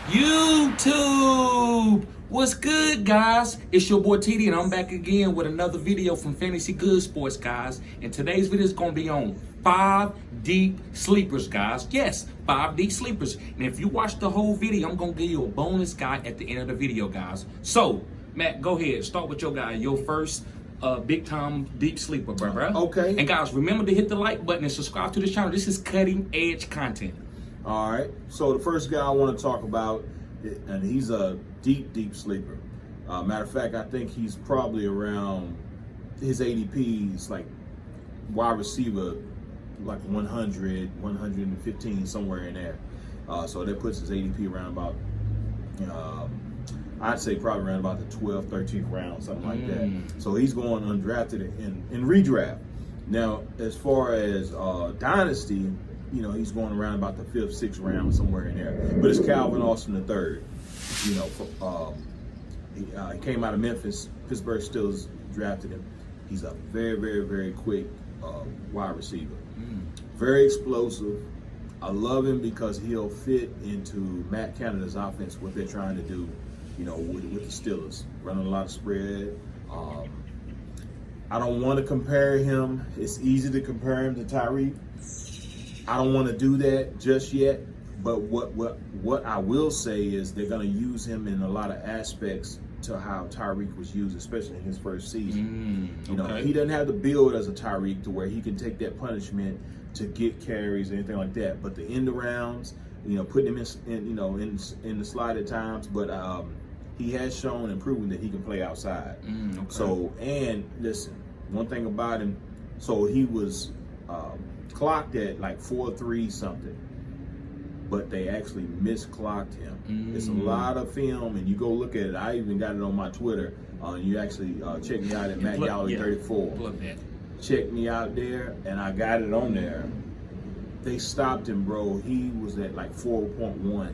YouTube. What's good, guys? It's your boy TD, and I'm back again with another video from Fantasy Good Sports, guys. And today's video is going to be on 5 deep sleepers, guys. Yes, 5 deep sleepers. And if you watch the whole video, I'm going to give you a bonus guy at the end of the video, guys. So, Matt, go ahead. Start with your guy, your first big time deep sleeper, bro. Okay. And guys, remember to hit the like button and subscribe to this channel. This is cutting edge content. All right. So the first guy I want to talk about, and he's a deep sleeper. Matter of fact, I think he's probably around his ADP is like wide receiver, like 100, 115, somewhere in there. So that puts his ADP around about, I'd say probably around about the 12th, 13th round, something like that. So he's going undrafted in redraft. Now, as far as dynasty, he's going around about the 5th, 6th round, somewhere in there. But it's Calvin Austin III. He came out of Memphis. Pittsburgh Steelers drafted him. He's a very quick wide receiver. Very explosive. I love him because he'll fit into Matt Canada's offense, what they're trying to do, with the Steelers. Running a lot of spread. I don't want to compare him. It's easy to compare him to Tyreek. I don't want to do that just yet, but what I will say is they're going to use him in a lot of aspects to how Tyreek was used, especially in his first season. He doesn't have the build as a Tyreek to where he can take that punishment to get carries or anything like that. But the end arounds, putting him in the slide at times, but he has shown and proven that he can play outside. So, and listen, one thing about him, so he was clocked at like 4.3 something, but they actually misclocked him. It's a lot of film, and you go look at it. I even got it on my Twitter. You actually check me out at Matt Gallery 34. Check me out there, and I got it on there. They stopped him, bro. He was at like 4.1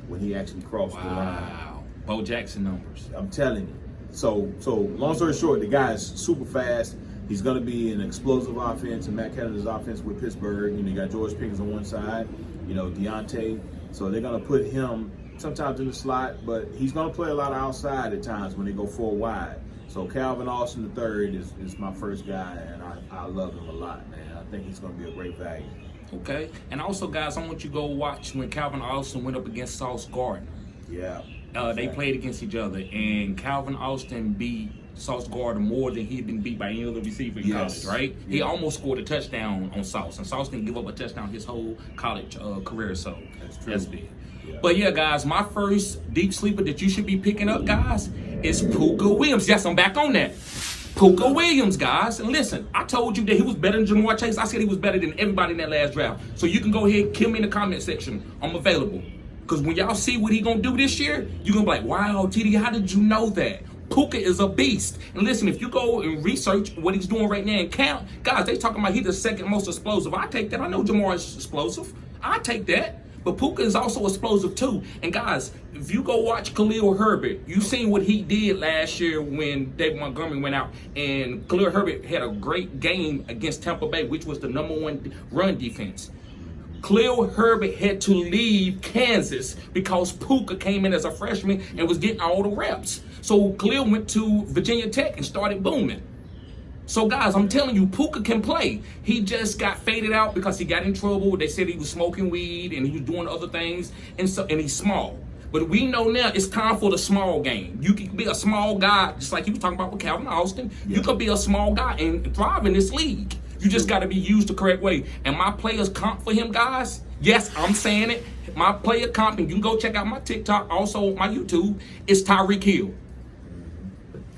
when he actually crossed the line. Wow, Bo Jackson numbers. I'm telling you. So long story short, the guy is super fast. He's going to be an explosive offense in Matt Canada's offense with Pittsburgh. You got George Pickens on one side, Deontay. So they're going to put him sometimes in the slot, but he's going to play a lot of outside at times when they go 4 wide. So Calvin Austin III is my first guy, and I love him a lot, man. I think he's going to be a great value. Okay. And also, guys, I want you to go watch when Calvin Austin went up against Sauce Gardner. Yeah. They played against each other, and Calvin Austin beat Sauce Gardner more than he'd been beat by any other receiver in college, right? Yeah. He almost scored a touchdown on Sauce, and Sauce didn't give up a touchdown his whole college career, so that's big. Yeah. But yeah, guys, my first deep sleeper that you should be picking up, guys, is Pooka Williams. Yes, I'm back on that. Pooka Williams, guys. And listen, I told you that he was better than Jamar Chase. I said he was better than everybody in that last draft. So you can go ahead and kill me in the comment section. I'm available. Because when y'all see what he going to do this year, you're going to be like, wow, TD, how did you know that? Pooka is a beast. And listen, if you go and research what he's doing right now in camp, guys, they talking about he's the second most explosive. I take that. I know Jamar is explosive. I take that. But Pooka is also explosive too. And guys, if you go watch Khalil Herbert, you seen what he did last year when David Montgomery went out. And Khalil Herbert had a great game against Tampa Bay, which was the #1 run defense. Khalil Herbert had to leave Kansas because Pooka came in as a freshman and was getting all the reps. So Khalil went to Virginia Tech and started booming. So guys, I'm telling you, Pooka can play. He just got faded out because he got in trouble. They said he was smoking weed and he was doing other things, and he's small. But we know now it's time for the small game. You can be a small guy, just like he was talking about with Calvin Austin. You could be a small guy and thrive in this league. You just got to be used the correct way. And my players comp for him, guys, yes, I'm saying it. My player comp, and you can go check out my TikTok, also my YouTube, is Tyreek Hill.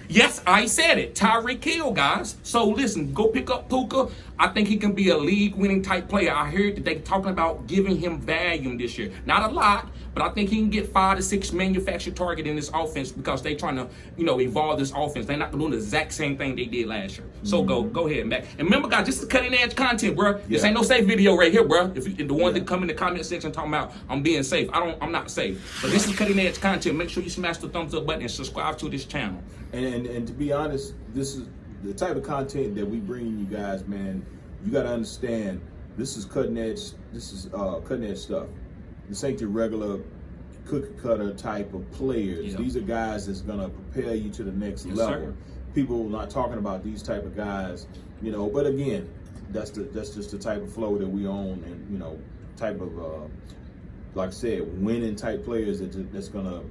Yes, I said it. Tyreek Hill, guys. So listen, go pick up Pooka. I think he can be a league-winning type player. I heard that they're talking about giving him volume this year. Not a lot, but I think he can get 5 to 6 manufactured target in this offense because they're trying to, evolve this offense. They're not doing the exact same thing they did last year. So go ahead, Mac. And remember, guys, this is cutting-edge content, bro. This ain't no safe video right here, bro. If the ones that come in the comment section talking about I'm being safe, I'm not safe. But this is cutting-edge content. Make sure you smash the thumbs up button and subscribe to this channel. And to be honest, this is the type of content that we bring you guys, man. You got to understand, this is cutting edge. This is cutting edge stuff. This ain't your regular cookie cutter type of players. Yeah. These are guys that's gonna propel you to the next level. Sir. People not talking about these type of guys, you know. But again, that's just the type of flow that we own, and you know, type of like I said, winning type players that's gonna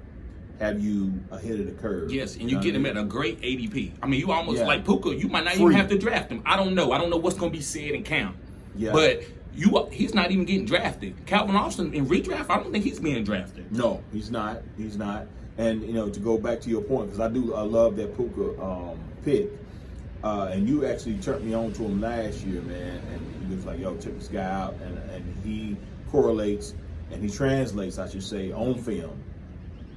have you ahead of the curve. Yes, and you get him at a great ADP. I mean, you almost like Pooka. You might not Free. even have to draft him. I don't know. I don't know what's going to be said in camp. Yeah. But he's not even getting drafted. Calvin Austin in redraft, I don't think he's being drafted. No, he's not. He's not. And you know, to go back to your point, because I love that Pooka pick. And you actually turned me on to him last year, man. And he was like, "Yo, check this guy out," and he correlates and he translates, I should say, on film.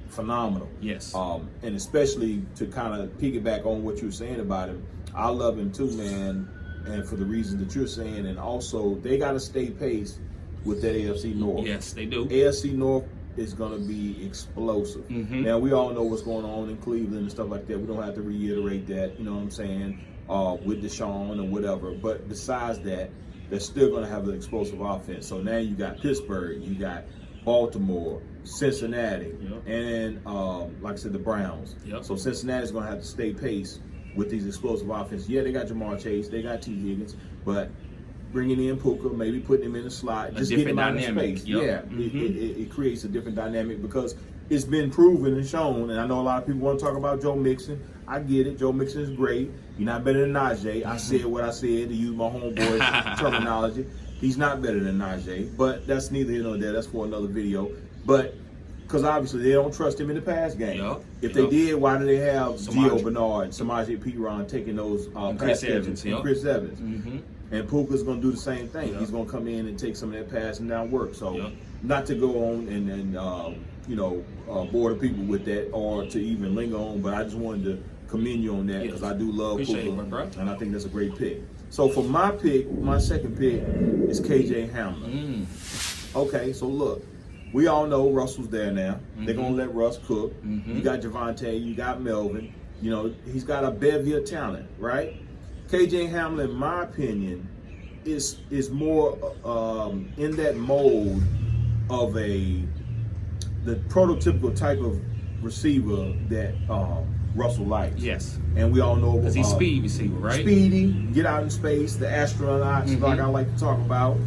Phenomenal. Yes. And especially to kind of piggyback on what you were saying about him, I love him too, man. And for the reasons that you're saying, and also they got to stay pace with that AFC North. Yes, they do. AFC North is going to be explosive. Mm-hmm. Now, we all know what's going on in Cleveland and stuff like that. We don't have to reiterate that, you know what I'm saying, with Deshaun or whatever. But besides that, they're still going to have an explosive offense. So now you got Pittsburgh, you got Baltimore, Cincinnati, and like I said, the Browns. Yep. So Cincinnati's going to have to stay pace with these explosive offenses. Yeah, they got Jamar Chase, they got T. Higgins, but bringing in Pooka, maybe putting him in the slot, just getting him out of space. Yep. Yeah, Mm-hmm. it creates a different dynamic because it's been proven and shown. And I know a lot of people want to talk about Joe Mixon. I get it. Joe Mixon is great. He's not better than Najee. I said what I said to use my homeboy's terminology. He's not better than Najee, but that's neither here nor there. That's for another video. But because obviously they don't trust him in the pass game. Yep. If they did, why do they have Samaje. Gio Bernard, Samaje Perine taking those Chris pass Evans, catches, and Chris Evans? Mm-hmm. And Pooka's going to do the same thing. He's going to come in and take some of that pass and down work. So not to go on and bore the people with that or to even linger on, but I just wanted to commend you on that because I do love Pooka, and I think that's a great pick. So for my pick, my second pick is KJ Hamlin. Okay, so look, we all know Russell's there now. Mm-hmm. They're going to let Russ cook. Mm-hmm. You got Javonte, you got Melvin. You know, he's got a bevy of talent, right? KJ Hamlin, in my opinion, is more in that mold of the prototypical type of receiver that Russell likes. Yes. And we all know because he's speed receiver, right? Speedy, get out in space, the astronauts, like I like to talk about,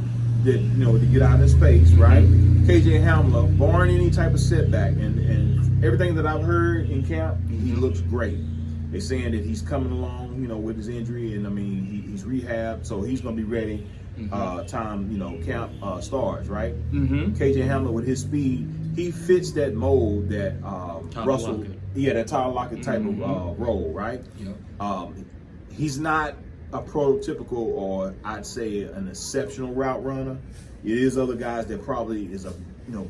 that to get out in space, right? KJ Hamlin, barring any type of setback, and everything that I've heard in camp, he looks great. They're saying that he's coming along, with his injury, and I mean he's rehabbed, so he's gonna be ready. Camp starts, right? KJ Hamlin with his speed, he fits that mold that Russell, that Tyler Lockett type of role, right? He's not a prototypical, or I'd say an exceptional route runner. It is other guys that probably is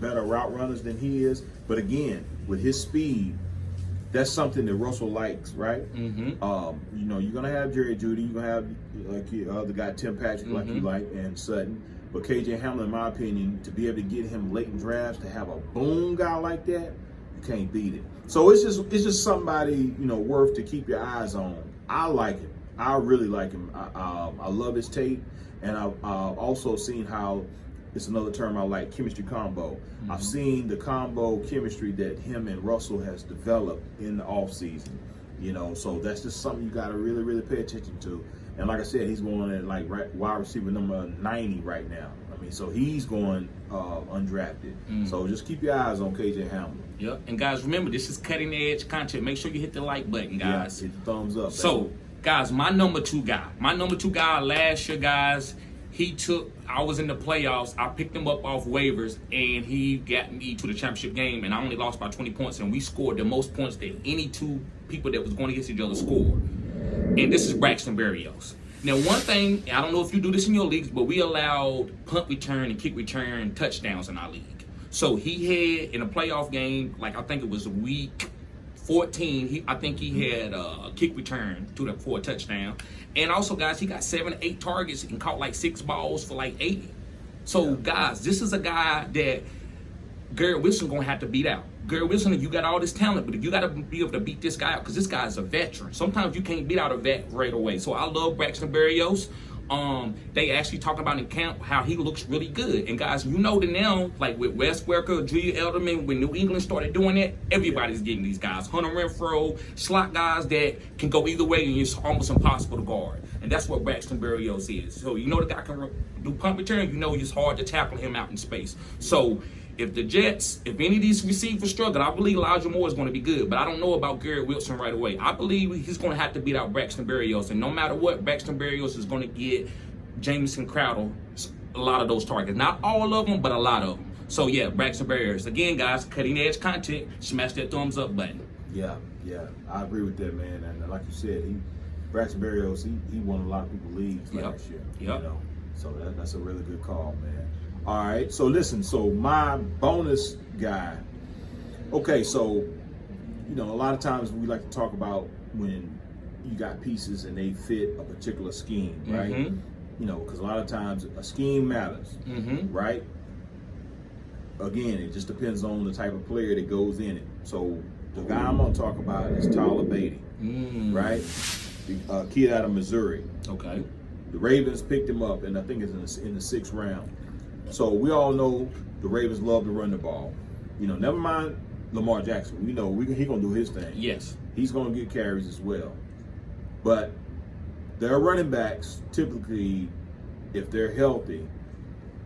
better route runners than he is, but again, with his speed, that's something that Russell likes, right? You're gonna have Jerry Jeudy, you're gonna have like your other guy Tim Patrick, like you like, and Sutton. But KJ Hamlin, in my opinion, to be able to get him late in drafts, to have a boom guy like that, you can't beat it. So it's just somebody worth to keep your eyes on. I like him. I really like him. I love his tape, and I've also seen how. It's another term I like, chemistry combo. I've seen the combo chemistry that him and Russell has developed in the offseason. So that's just something you got to really, really pay attention to. And like I said, he's going at wide receiver number 90 right now. I mean, so he's going undrafted. So just keep your eyes on KJ Hamlin. Yep. And guys, remember, this is cutting edge content. Make sure you hit the like button, guys. Yeah, hit the thumbs up. So, guys, my number two guy last year, guys, I was in the playoffs. I picked him up off waivers, and he got me to the championship game, and I only lost by 20 points, and we scored the most points that any two people that was going against each other scored. And this is Braxton Berrios. Now, one thing, I don't know if you do this in your leagues, but we allowed punt return and kick return touchdowns in our league. So he had, in a playoff game, I think it was week 14, I think he had a kick return for a touchdown. And also, guys, he got 7 to 8 targets and caught 6 balls for 80. So, guys, this is a guy that Garrett Wilson going to have to beat out. Garrett Wilson, you got all this talent, but you got to be able to beat this guy out because this guy is a veteran. Sometimes you can't beat out a vet right away. So I love Braxton Berrios. They actually talk about in camp how he looks really good. And guys, you know that now, like with Wes Welker, Julia Edelman, when New England started doing that, everybody's getting these guys. Hunter Renfrow, slot guys that can go either way and it's almost impossible to guard. And that's what Braxton Berrios is. So you know the guy can do punt return, you know it's hard to tackle him out in space. So if the Jets, if any of these receivers struggle, I believe Elijah Moore is going to be good. But I don't know about Garrett Wilson right away. I believe he's going to have to beat out Braxton Berrios. And no matter what, Braxton Berrios is going to get Jamison Crowder a lot of those targets. Not all of them, but a lot of them. So, yeah, Braxton Berrios. Again, guys, cutting edge content. Smash that thumbs up button. Yeah. I agree with that, man. And like you said, Braxton Berrios, he won a lot of people's leagues last year. You know? So that's a really good call, man. All right, so listen, so my bonus guy, okay, so, you know, a lot of times we like to talk about when you got pieces and they fit a particular scheme, right? Mm-hmm. You know, because a lot of times a scheme matters, right? Again, it just depends on the type of player that goes in it. So the guy I'm going to talk about is Tyler Beatty, right? The kid out of Missouri. Okay. The Ravens picked him up, and I think it's in the 6th round. So we all know the Ravens love to run the ball. You know, never mind Lamar Jackson. We know he's going to do his thing. Yes. He's going to get carries as well. But their running backs, typically, if they're healthy,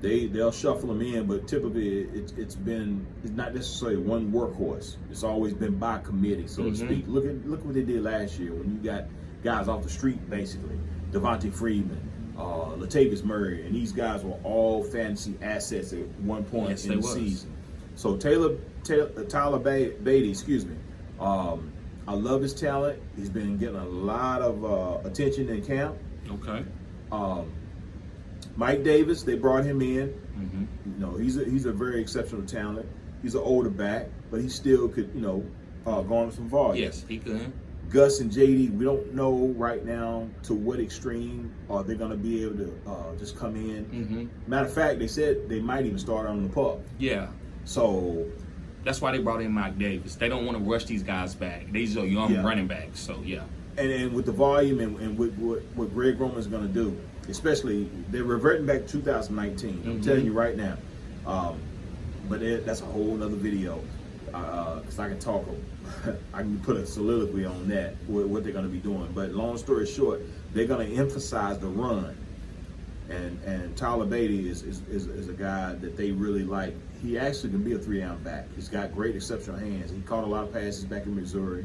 they'll shuffle them in. But typically, it's not necessarily one workhorse. It's always been by committee, so to speak. Look what they did last year when you got guys off the street, basically. Devontae Freeman, Latavius Murray, and these guys were all fantasy assets at one point in the season. So Tyler Beatty, excuse me. I love his talent. He's been getting a lot of attention in camp. Okay. Mike Davis, they brought him in. You know, he's a very exceptional talent. He's an older back, but he still could, you know, garner some volume. Yes, he could. Gus and JD, we don't know right now to what extreme are they going to be able to just come in. Matter of fact, they said they might even start on the pup. Yeah. So that's why they brought in Mike Davis. They don't want to rush these guys back. These are young running backs. So yeah. And with the volume and with what Greg Roman's going to do, especially they're reverting back to 2019. I'm telling you right now. But that's a whole other video. Because I can put a soliloquy on that, what they're going to be doing. But long story short, they're going to emphasize the run. And Tyler Beatty is a guy that they really like. He actually can be a 3-down back. He's got great exceptional hands. He caught a lot of passes back in Missouri.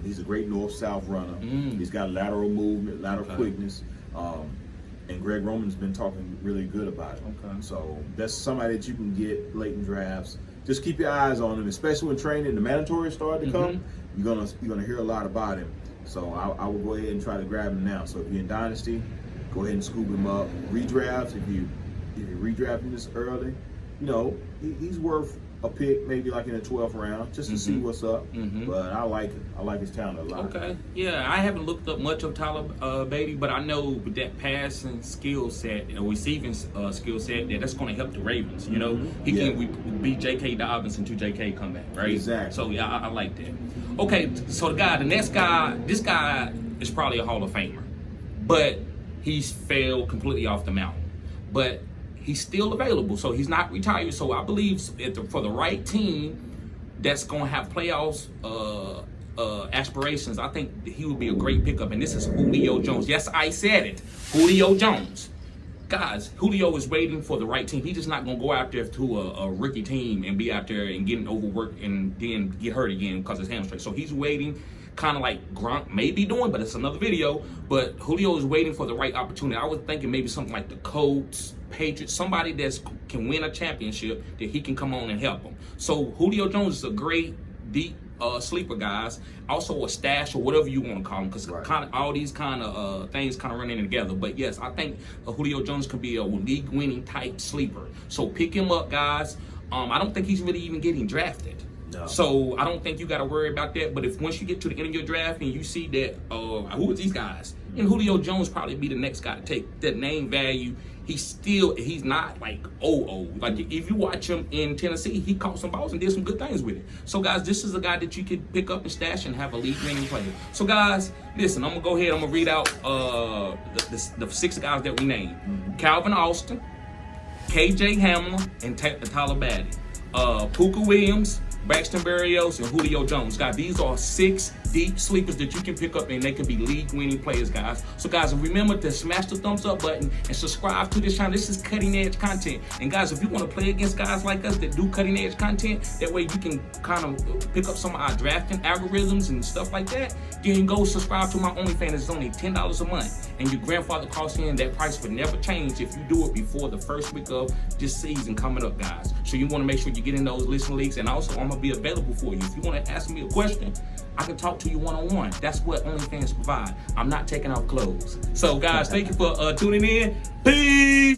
He's a great north-south runner. He's got lateral movement, lateral quickness. And Greg Roman's been talking really good about it. So that's somebody that you can get late in drafts. Just keep your eyes on him, especially when training. The mandatory start to come. You're gonna hear a lot about him. So I will go ahead and try to grab him now. So if you're in Dynasty, go ahead and scoop him up. Redrafts, if you redraft him this early, you know he's worth a pick, maybe like in the 12th round, just to see what's up. But I like it. I like his talent a lot. Okay. Yeah, I haven't looked up much of Tyler Beatty, but I know with that passing skill set, receiving skill set, that's going to help the Ravens. You know, he can beat J.K. Dobbins until J.K. come back, right? Exactly. So yeah, I like that. Okay, so the next guy, this guy is probably a Hall of Famer, but he's failed completely off the mountain. But he's still available, so he's not retired. So I believe for the right team that's going to have playoffs aspirations, I think he would be a great pickup. And this is Julio Jones. Yes, I said it. Julio Jones. Guys, Julio is waiting for the right team. He's just not going to go out there to a rookie team and be out there and getting overworked and then get hurt again because it's hamstring. So he's waiting, kind of like Gronk may be doing, but it's another video. But Julio is waiting for the right opportunity. I was thinking maybe something like the Colts, Patriots, somebody that can win a championship that he can come on and help them. So Julio Jones is a great deep sleeper, guys. Also a stash or whatever you want to call him, because kind of all these kind of things kind of running together. But yes, I think Julio Jones can be a league-winning type sleeper. So pick him up, guys. I don't think he's really even getting drafted. No. So I don't think you got to worry about that. But if once you get to the end of your draft and you see that, who are these guys? And Julio Jones probably be the next guy to take. That name value he's not like like if you watch him in Tennessee, he caught some balls and did some good things with it. So guys, this is a guy that you could pick up and stash and have a league winning player. So guys, listen, I'm gonna go ahead, I'm gonna read out the 6 guys that we named. Calvin Austin, KJ Hamlin, and Tyler Badie. Pooka Williams, Braxton Berrios, and Julio Jones. Guys, these are 6 deep sleepers that you can pick up, and they can be league-winning players, guys. So, guys, remember to smash the thumbs up button and subscribe to this channel. This is cutting-edge content. And, guys, if you want to play against guys like us that do cutting-edge content, that way you can kind of pick up some of our drafting algorithms and stuff like that, then go subscribe to my OnlyFans. It's only $10 a month. And your grandfather costs in, that price would never change if you do it before the first week of this season coming up, guys. So you want to make sure you get in those listening leagues. And also, I'm going to be available for you. If you want to ask me a question, I can talk to you one-on-one. That's what OnlyFans provide. I'm not taking off clothes. So, guys, thank you for tuning in. Peace!